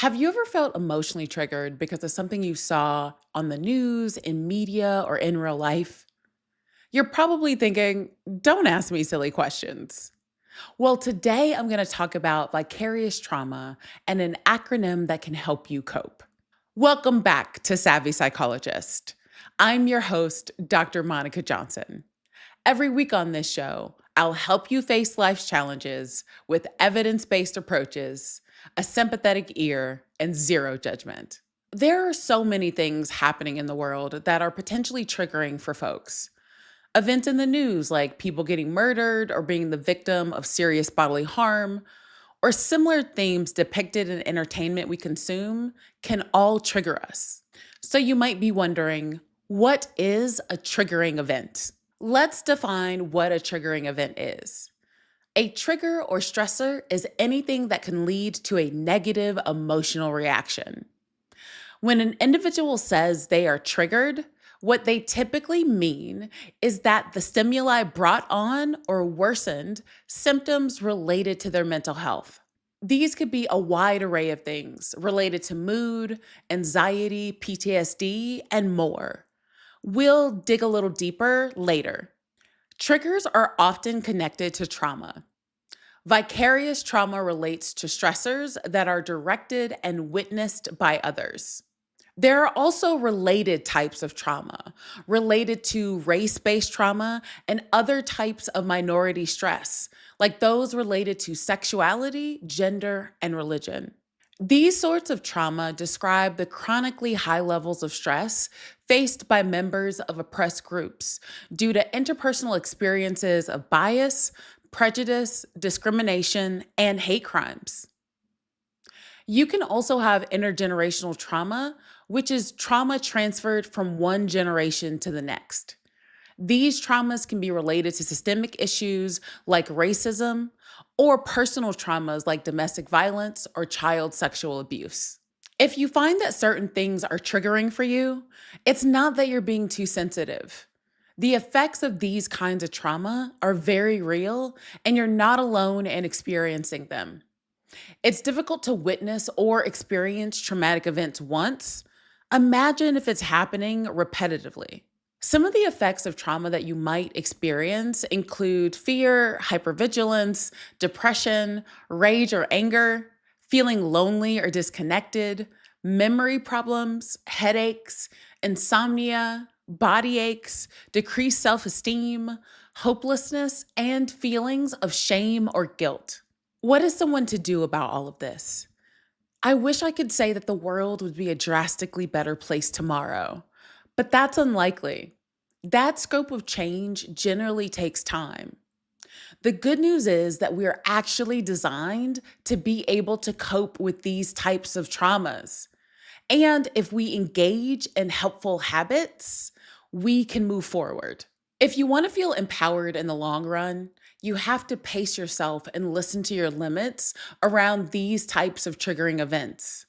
Have you ever felt emotionally triggered because of something you saw on the news, in media, or in real life? You're probably thinking, don't ask me silly questions. Well, today I'm going to talk about vicarious trauma and an acronym that can help you cope. Welcome back to Savvy Psychologist. I'm your host, Dr. Monica Johnson. Every week on this show, I'll help you face life's challenges with evidence based approaches, a sympathetic ear, and zero judgment. There are so many things happening in the world that are potentially triggering for folks. Events in the news like people getting murdered or being the victim of serious bodily harm, or similar themes depicted in entertainment we consume can all trigger us. So you might be wondering, what is a triggering event? Let's define what a triggering event is. A trigger or stressor is anything that can lead to a negative emotional reaction. When an individual says they are triggered, what they typically mean is that the stimuli brought on or worsened symptoms related to their mental health. These could be a wide array of things related to mood, anxiety, PTSD, and more. We'll dig a little deeper later. Triggers are often connected to trauma. Vicarious trauma relates to stressors that are directed and witnessed by others. There are also related types of trauma, related to race based trauma and other types of minority stress, like those related to sexuality, gender, and religion. These sorts of trauma describe the chronically high levels of stress faced by members of oppressed groups due to interpersonal experiences of bias, prejudice, discrimination, and hate crimes. You can also have intergenerational trauma, which is trauma transferred from one generation to the next. These traumas can be related to systemic issues like racism or personal traumas like domestic violence or child sexual abuse. If you find that certain things are triggering for you, it's not that you're being too sensitive. The effects of these kinds of trauma are very real, and you're not alone in experiencing them. It's difficult to witness or experience traumatic events once. Imagine if it's happening repetitively. Some of the effects of trauma that you might experience include fear, hypervigilance, depression, rage or anger, feeling lonely or disconnected, memory problems, headaches, insomnia, body aches, decreased self esteem, hopelessness, and feelings of shame or guilt. What is someone to do about all of this? I wish I could say that the world would be a drastically better place tomorrow, but that's unlikely. That scope of change generally takes time. The good news is that we are actually designed to be able to cope with these types of traumas. And if we engage in helpful habits, we can move forward. If you want to feel empowered in the long run, you have to pace yourself and listen to your limits around these types of triggering events.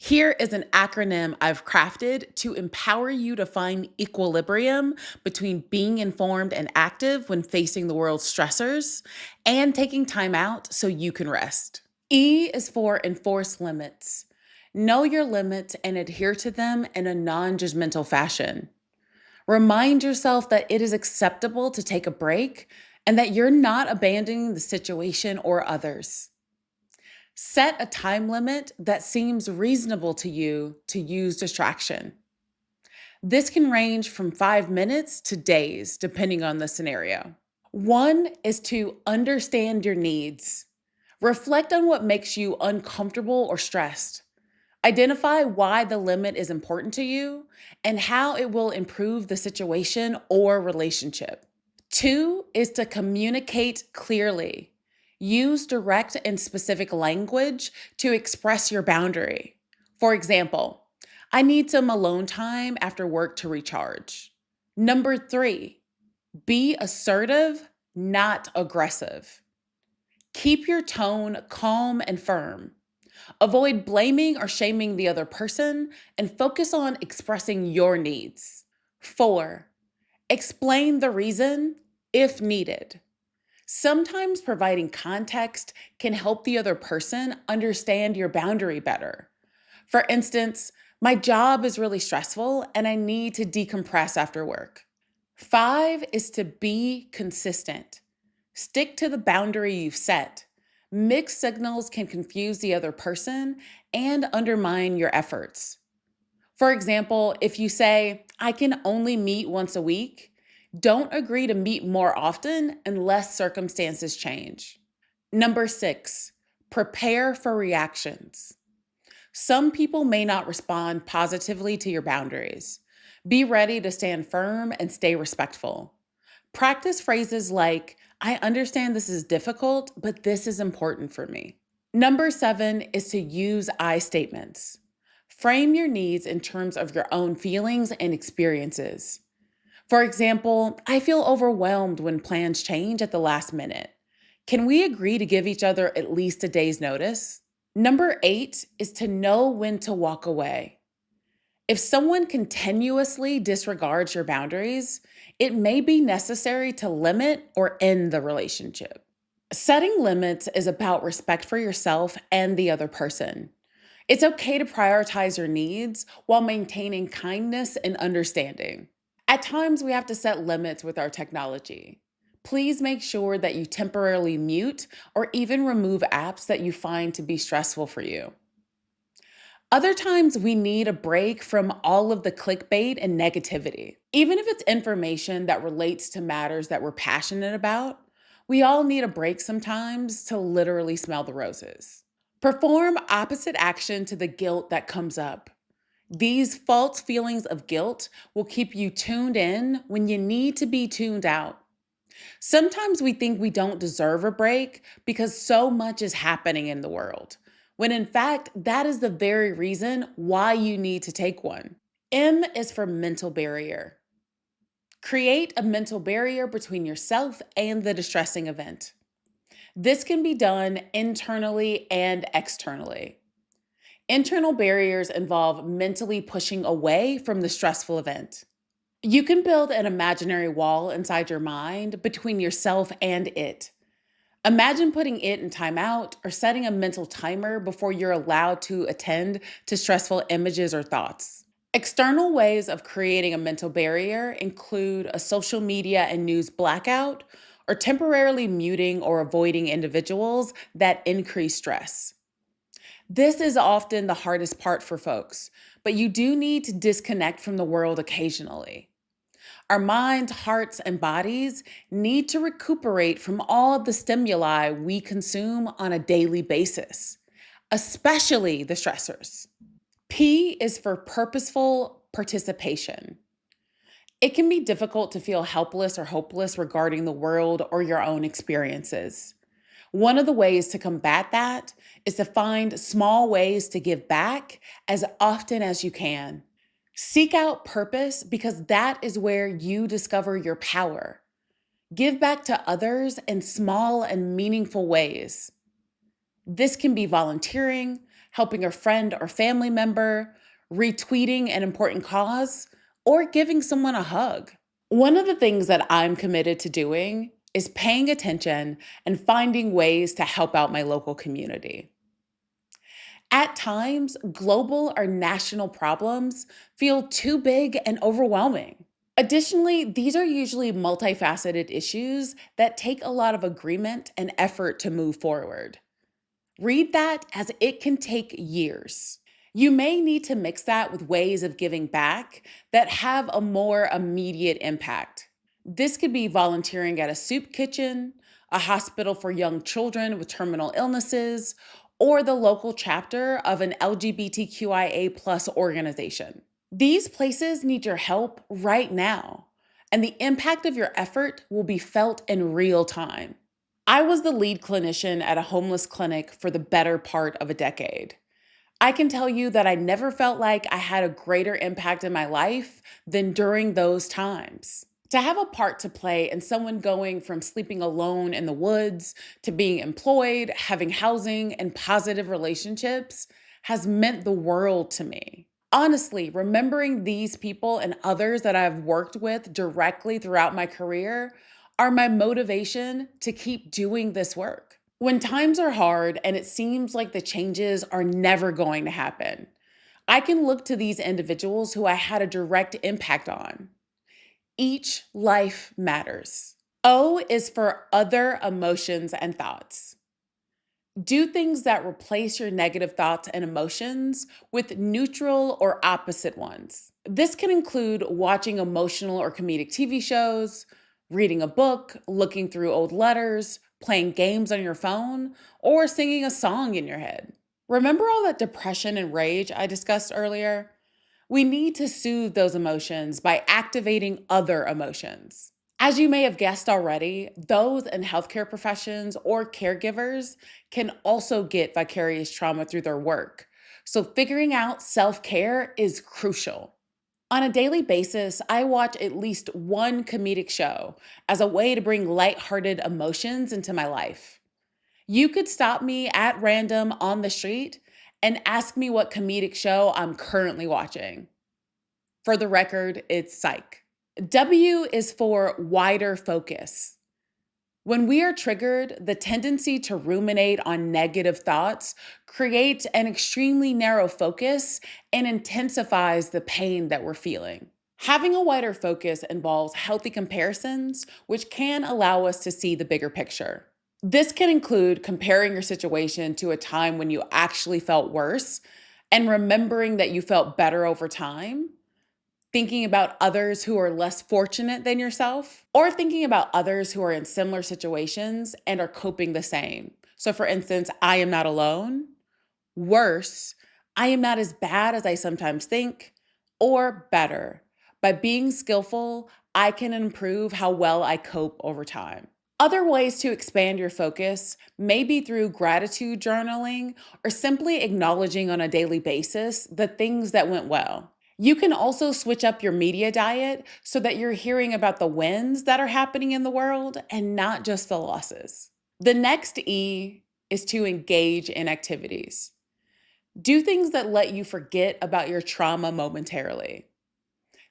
Here is an acronym I've crafted to empower you to find equilibrium between being informed and active when facing the world's stressors and taking time out so you can rest. E is for enforce limits. Know your limits and adhere to them in a non judgmental fashion. Remind yourself that it is acceptable to take a break and that you're not abandoning the situation or others. Set a time limit that seems reasonable to you to use distraction. This can range from 5 minutes to days, depending on the scenario. One is to understand your needs. Reflect on what makes you uncomfortable or stressed. Identify why the limit is important to you and how it will improve the situation or relationship. Two is to communicate clearly. Use direct and specific language to express your boundary. For example, I need some alone time after work to recharge. Number three, be assertive, not aggressive. Keep your tone calm and firm. Avoid blaming or shaming the other person and focus on expressing your needs. Four, explain the reason if needed. Sometimes providing context can help the other person understand your boundary better. For instance, my job is really stressful and I need to decompress after work. Five is to be consistent. Stick to the boundary you've set. Mixed signals can confuse the other person and undermine your efforts. For example, if you say, I can only meet once a week, don't agree to meet more often unless circumstances change. Number six, prepare for reactions. Some people may not respond positively to your boundaries. Be ready to stand firm and stay respectful. Practice phrases like, I understand this is difficult, but this is important for me. Number seven is to use I statements. Frame your needs in terms of your own feelings and experiences. For example, I feel overwhelmed when plans change at the last minute. Can we agree to give each other at least a day's notice? Number eight is to know when to walk away. If someone continuously disregards your boundaries, it may be necessary to limit or end the relationship. Setting limits is about respect for yourself and the other person. It's okay to prioritize your needs while maintaining kindness and understanding. At times, we have to set limits with our technology. Please make sure that you temporarily mute or even remove apps that you find to be stressful for you. Other times, we need a break from all of the clickbait and negativity. Even if it's information that relates to matters that we're passionate about, we all need a break sometimes to literally smell the roses. Perform opposite action to the guilt that comes up. These false feelings of guilt will keep you tuned in when you need to be tuned out. Sometimes we think we don't deserve a break because so much is happening in the world, when in fact, that is the very reason why you need to take one. M is for mental barrier. Create a mental barrier between yourself and the distressing event. This can be done internally and externally. Internal barriers involve mentally pushing away from the stressful event. You can build an imaginary wall inside your mind between yourself and it. Imagine putting it in timeout or setting a mental timer before you're allowed to attend to stressful images or thoughts. External ways of creating a mental barrier include a social media and news blackout or temporarily muting or avoiding individuals that increase stress. This is often the hardest part for folks, but you do need to disconnect from the world occasionally. Our minds, hearts, and bodies need to recuperate from all the stimuli we consume on a daily basis, especially the stressors. P is for purposeful participation. It can be difficult to feel helpless or hopeless regarding the world or your own experiences. One of the ways to combat that is to find small ways to give back as often as you can. Seek out purpose because that is where you discover your power. Give back to others in small and meaningful ways. This can be volunteering, helping a friend or family member, retweeting an important cause, or giving someone a hug. One of the things that I'm committed to doing is paying attention and finding ways to help out my local community. At times, global or national problems feel too big and overwhelming. Additionally, these are usually multifaceted issues that take a lot of agreement and effort to move forward. Read that as it can take years. You may need to mix that with ways of giving back that have a more immediate impact. This could be volunteering at a soup kitchen, a hospital for young children with terminal illnesses, or the local chapter of an LGBTQIA plus organization. These places need your help right now, and the impact of your effort will be felt in real time. I was the lead clinician at a homeless clinic for the better part of a decade. I can tell you that I never felt like I had a greater impact in my life than during those times. To have a part to play in someone going from sleeping alone in the woods to being employed, having housing, and positive relationships has meant the world to me. Honestly, remembering these people and others that I've worked with directly throughout my career are my motivation to keep doing this work. When times are hard and it seems like the changes are never going to happen, I can look to these individuals who I had a direct impact on. Each life matters. O is for other emotions and thoughts. Do things that replace your negative thoughts and emotions with neutral or opposite ones. This can include watching emotional or comedic TV shows, reading a book, looking through old letters, playing games on your phone, or singing a song in your head. Remember all that depression and rage I discussed earlier? We need to soothe those emotions by activating other emotions. As you may have guessed already, those in healthcare professions or caregivers can also get vicarious trauma through their work. So, figuring out self care is crucial. On a daily basis, I watch at least one comedic show as a way to bring lighthearted emotions into my life. You could stop me at random on the street and ask me what comedic show I'm currently watching. For the record, it's Psych. W is for wider focus. When we are triggered, the tendency to ruminate on negative thoughts creates an extremely narrow focus and intensifies the pain that we're feeling. Having a wider focus involves healthy comparisons, which can allow us to see the bigger picture. This can include comparing your situation to a time when you actually felt worse and remembering that you felt better over time, thinking about others who are less fortunate than yourself, or thinking about others who are in similar situations and are coping the same. So, for instance, I am not alone. Worse, I am not as bad as I sometimes think. Or better, by being skillful, I can improve how well I cope over time. Other ways to expand your focus may be through gratitude journaling or simply acknowledging on a daily basis the things that went well. You can also switch up your media diet so that you're hearing about the wins that are happening in the world and not just the losses. The next E is to engage in activities. Do things that let you forget about your trauma momentarily.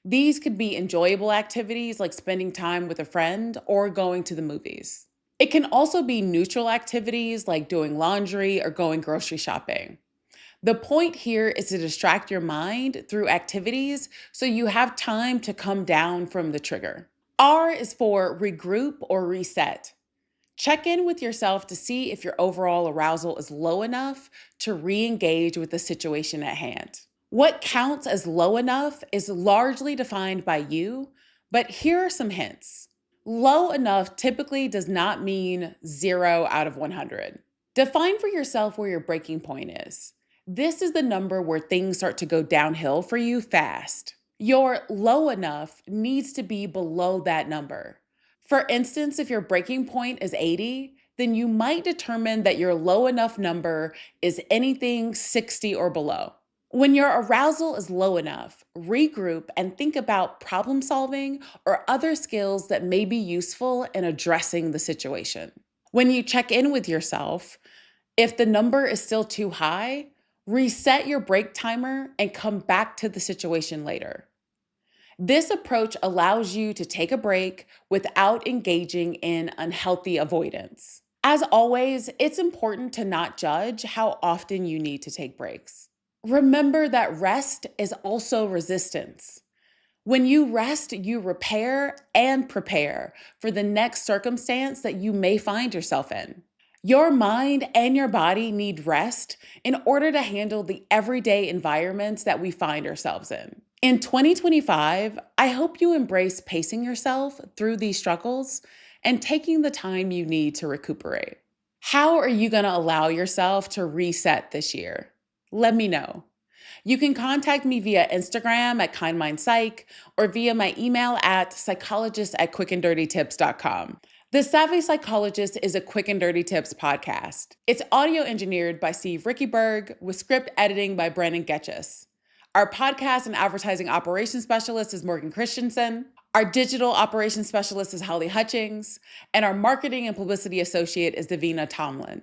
These could be enjoyable activities like spending time with a friend or going to the movies. It can also be neutral activities like doing laundry or going grocery shopping. The point here is to distract your mind through activities so you have time to come down from the trigger. R is for regroup or reset. Check in with yourself to see if your overall arousal is low enough to re engage with the situation at hand. What counts as low enough is largely defined by you, but here are some hints. Low enough typically does not mean 0 out of 100. Define for yourself where your breaking point is. This is the number where things start to go downhill for you fast. Your low enough needs to be below that number. For instance, if your breaking point is 80, then you might determine that your low enough number is anything 60 or below. When your arousal is low enough, regroup and think about problem solving or other skills that may be useful in addressing the situation. When you check in with yourself, if the number is still too high, reset your break timer and come back to the situation later. This approach allows you to take a break without engaging in unhealthy avoidance. As always, it's important to not judge how often you need to take breaks. Remember that rest is also resistance. When you rest, you repair and prepare for the next circumstance that you may find yourself in. Your mind and your body need rest in order to handle the everyday environments that we find ourselves in. In 2025, I hope you embrace pacing yourself through these struggles and taking the time you need to recuperate. How are you going to allow yourself to reset this year? Let me know. You can contact me via Instagram at KindMindPsych or via my email at psychologist@quickanddirtytips.com. The Savvy Psychologist is a Quick and Dirty Tips podcast. It's audio engineered by Steve Rickyberg with script editing by Brandon Getchus. Our podcast and advertising operations specialist is Morgan Christensen. Our digital operations specialist is Holly Hutchings. And our marketing and publicity associate is Davina Tomlin.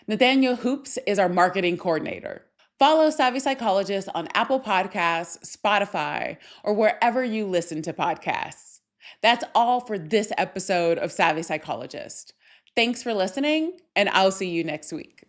Nathaniel Hoops is our marketing coordinator. Follow Savvy Psychologist on Apple Podcasts, Spotify, or wherever you listen to podcasts. That's all for this episode of Savvy Psychologist. Thanks for listening, and I'll see you next week.